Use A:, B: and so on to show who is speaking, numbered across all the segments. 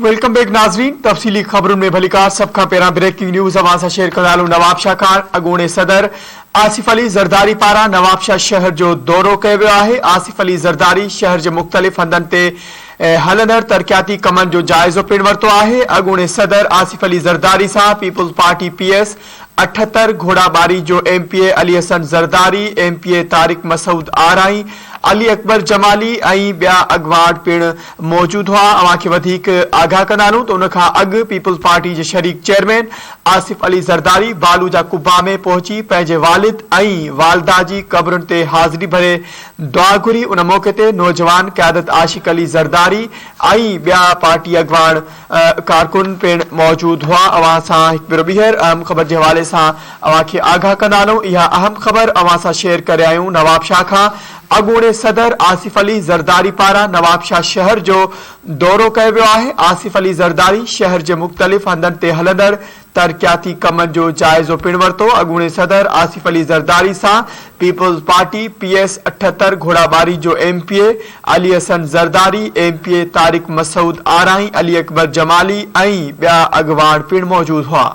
A: Welcome back नाजरीन। तफसीली खबरों में भलीकार सबका पेरा breaking news अवासा share कनालू Nawab Shah Khan अगूणे सदर आसिफ अली ज़रदारी पारा नवाब शाह शहर जो दौरो कयो वियो आहे। आसिफ अली ज़रदारी शहर जे मुख्तलिफ़ हंधनि ते हलंदड़ तरक्याती कमनि जो जाइज़ो पिण वरितो आहे। अगूणे सदर आसिफ अली ज़रदारी सां पीपुल्स पार्टी PS 78 घोड़ाबारी जो MPA अली हसन ज़रदारी, MPA तारिक मसूद आराई, अली अकबर जमाली ऐं ॿिया अॻवान पिण मौजूद हुआ। अवांखे वधीक आगाह कंदासूं त उन खां अॻु पीपुल्स पार्टी जे शरीक चेयरमैन आसिफ अली ज़रदारी बालूजा कुब्बा में पहुची पंहिंजे वालिद ऐं वालदा जी क़ब्रुनि ते हाज़िरी भरे दुआ घुरी। उन मौक़े ते नौजवान क़यादत आशिक अली ज़रदारी ऐं ॿिया पार्टी अॻवान कारकुन पिण मौजूद हुआ। अवां सां हिकु भेरो ॿीहर अहम ख़बर जे हवाले सां अवांखे आगाह कंदासूं। इहा अहम ख़बर अवां सां शेयर करे आहियूं नवाब शाह खां। अगूणे सदर आसिफ अली ज़रदारी पारा नवाब शाह शहर जो दौरो कयो वियो आहे। आसिफ अली ज़रदारी शहर जे मुख्तलिफ़ हंधनि ते हलंदड़ तरक्याती कमनि जो जाइज़ो पिण वरितो। अगूणे सदर आसिफ अली ज़रदारी सां पीपुल्स पार्टी PS 78 घोड़ाबारी जो MPA अली हसन ज़रदारी, MPA तारिक मसूद आराई, अली अकबर जमाली ऐं ॿिया अॻवान पिण मौजूद हुआ।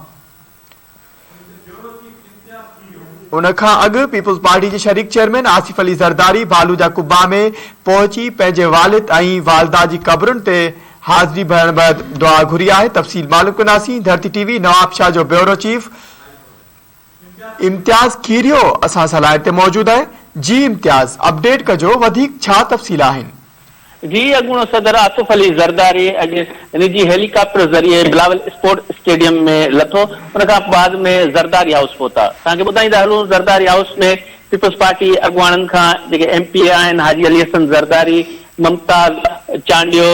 A: उन खां अॻु पीपुल्स पार्टी जे शरीक चेयरमैन आसिफ अली ज़रदारी बालूजा कुब्बा में पहुची पंहिंजे वालिद ऐं वालदा जी क़ब्रुनि ते हाज़िरी भरण बैदि दुआ घुरी आहे। तफ़सील मालूम कंदासीं। धरती TV नवाब शाह जो ब्यूरो चीफ इम्तियाज़ खीरियो असां सां लाइन ते मौजूद आहे। जी इम्तियाज़, अपडेट कजो, वधीक छा तफ़सील आहिनि?
B: जी, अगूणो सदर आसिफ अली ज़रदारी अॼु निजी हेलीकॉप्टर ज़रिए बिलावल स्पोर्ट स्टेडियम में लथो। उन खां बाद में ज़रदारी हाउस पहुता। तव्हांखे ॿुधाईंदा हलूं, ज़रदारी हाउस में पीपुल्स पार्टी अॻवाननि खां जेके MPA आहिनि हाजी अली हसन ज़रदारी, ममताज़ चांडियो,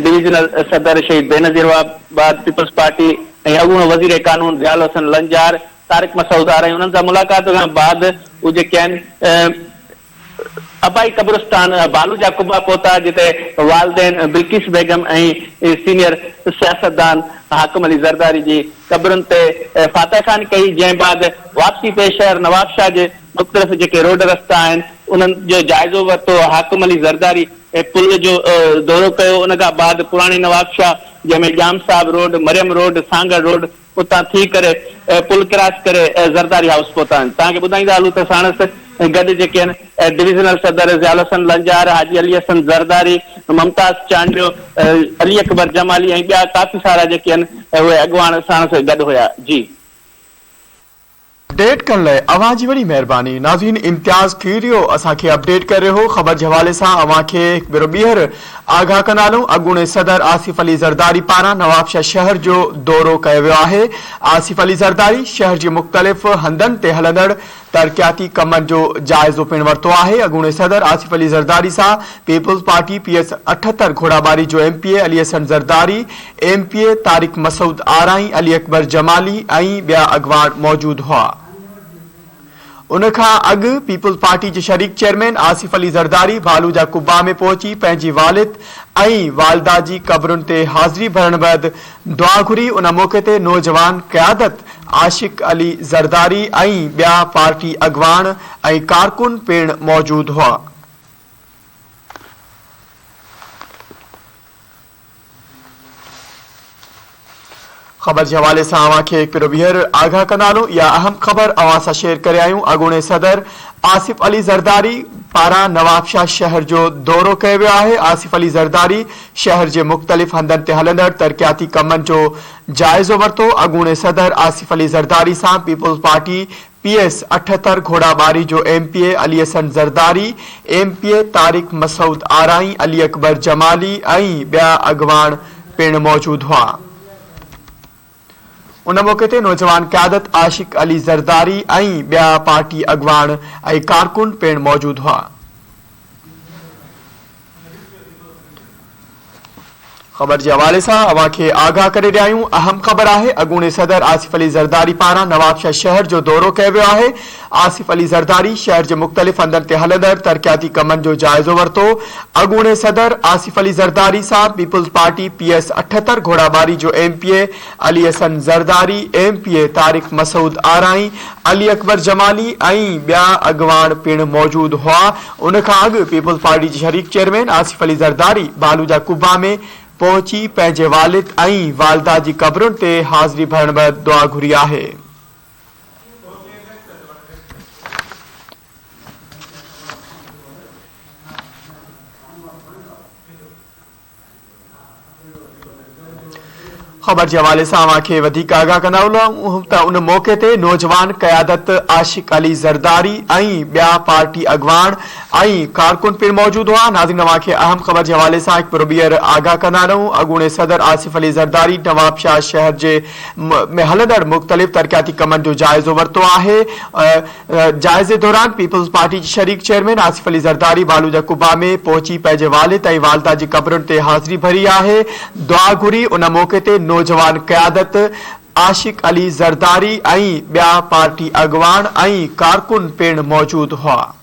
B: डिविजनल सदर शहीद बेनज़ीराबाद पीपुल्स पार्टी ऐं अॻूणो वज़ीर कानून ज़ियाउल हसन लंजार, तारिक मसूद आराई, उन्हनि सां मुलाक़ात खां बाद उहे जेके आहिनि अबाई कब्रिस्तान बालूजा कुब्बा पहुता, जिते वालदेन बिल्किस बेगम ऐं सीनियर सियासतदान हाकिम अली ज़रदारी जी क़ब्रुनि ते फातह खानी कई। जंहिं बाद वापसी पे शहर नवाब शाह जे मुख़्तलिफ़ जेके रोड रस्ता आहिनि उन्हनि जो जाइज़ो वरितो। हाकिम अली ज़रदारी पुल जो दौरो कयो। उन खां बाद पुराणी नवाब शाह जंहिंमें Jam Sahab road, Mariam road, Sangar road उतां थी करे पुल क्रॉस करे ज़रदारी हाउस पहुता आहिनि। तव्हांखे ॿुधाईंदा हलूं त साणसि गॾु जेके आहिनि डिविजनल सदर ज़ियाउल हसन लंजार, हाजी अली हसन ज़रदारी, ममताज़ चांडियो, अली अकबर जमाली ऐं ॿिया काफ़ी सारा जेके आहिनि उहे अॻवान साणसि गॾु हुया। जी,
A: अपडेट करण लाइ अवां जी वॾी महिरबानी। नाज़रीन, इम्तियाज़ खीरियो असांखे अपडेट करे रहियो। ख़बर जे हवाले सां अवांखे हिकु भेरो ॿीहर आगाह कंदासूं। अगूणे सदर आसिफ अली ज़रदारी पारां नवाब शाह शहर जो दौरो कयो वियो आहे। आसिफ अली ज़रदारी शहर जे मुख़्तलिफ़ हंधनि ते हलंदड़ तरक्याती कमनि जो जाइज़ो पिण वरितो आहे। अगूणे सदर आसिफ अली ज़रदारी सां पीपुल्स पार्टी PS 78 घोड़ाबारी जो MPA अली हसन ज़रदारी, MPA तारिक मसूद आराई, अली अकबर जमाली ऐं ॿिया अॻवान मौजूद हुआ। उन खां अॻु पीपुल्स पार्टी जे शरीक चेयरमैन आसिफ अली ज़रदारी बालूजा कुब्बा में पहुची पंहिंजी वालिद ऐं वालदा जी क़ब्रुनि ते हाज़िरी भरण बैदि दुआ घुरी। उन मौक़े ते नौजवान क़यादत आशिक अली ज़रदारी ऐं ॿिया पार्टी अॻवान ऐं कारकुन पिण मौजूद हुआ। ख़बर जे हवाले सां अवांखे हिकु भेरो ॿीहर आगाह कंदासूं। इहा अहम ख़बर अवां सां शेयर करे आहियूं। अगूणे सदर आसिफ अली ज़रदारी पारां नवाब शाह शहर जो दौरो कयो वियो आहे। आसिफ अली ज़रदारी शहर जे मुख़्तलिफ़ हंधनि ते हलंदड़ तरक्याती कमनि जो जाइज़ो वरितो। अगूणे सदर आसिफ अली ज़रदारी सां पीपुल्स पार्टी PS 78 घोड़ाबारी जो MPA अली हसन ज़रदारी, MPA तारिक मसूद आराई, अली अकबर जमाली ऐं ॿिया अॻवान पिण मौजूद हुआ। उन मौक़े ते नौजवान क़यादत आशिक अली ज़रदारी ऐं ॿिया पार्टी अॻवान ऐं कारकुन पिण मौजूद हुआ। ख़बर जे हवाले सां अवांखे आगाह करे ॾिया आहियूं। अहम ख़बर आहे। अगूणे सदर आसिफ अली ज़रदारी पारां नवाब शाह शहर जो दौरो कयो वियो आहे। आसिफ अली ज़रदारी शहर जे मुख़्तलिफ़ हंधनि ते हलंदड़ तरक्याती कमनि जो जाइज़ो वरितो। अगूणे सदर आसिफ अली ज़रदारी सां पीपुल्स पार्टी PS 78 घोड़ाबारी जो MPA अली हसन ज़रदारी, MPA तारिक मसूद आराई, अली अकबर जमाली ऐं ॿिया अॻवान पिण मौजूद हुआ। उन खां अॻु पीपुल्स पार्टी जे शरीक चेयरमैन आसिफ अली ज़रदारी बालूजा कुब्बा में पहुंची पंहिंजे वालिद ऐं वालदा जी क़बरुनि ते हाज़िरी भरण बैदि दुआ घुरी आहे। खबर के हवाले से अवांखे वधीक आगाह कंदा आहियूं त उन मौके ते नौजवान क़यादत आशिक अली ज़रदारी ऐं ॿिया पार्टी अॻवान ऐं कारकुन पिण मौजूद हुआ। नाज़रीन, अवांखे अहम खबर के हवाले से हिकु ॿीहर आगाह कंदा रहूं। अॻूणे सदर आसिफ अली ज़रदारी नवाबशाह शहर जे में हलंदड़ मुख़्तलिफ़ तरक़ियाती कमनि जो जाइज़ो वरितो आहे। जाइज़े दौरान पीपल्स पार्टी जे शरीक चेयरमैन आसिफ अली ज़रदारी बालूजा कुबा में पहुची पंहिंजे वालिद ऐं वालदा जी क़बरुनि ते हाज़िरी भरी आहे, दुआ घुरी। उन मौके ते नौजवान क़यादत आशिक अली ज़रदारी ऐं ॿिया पार्टी अॻवान ऐं कारकुन पिण मौजूद हुआ।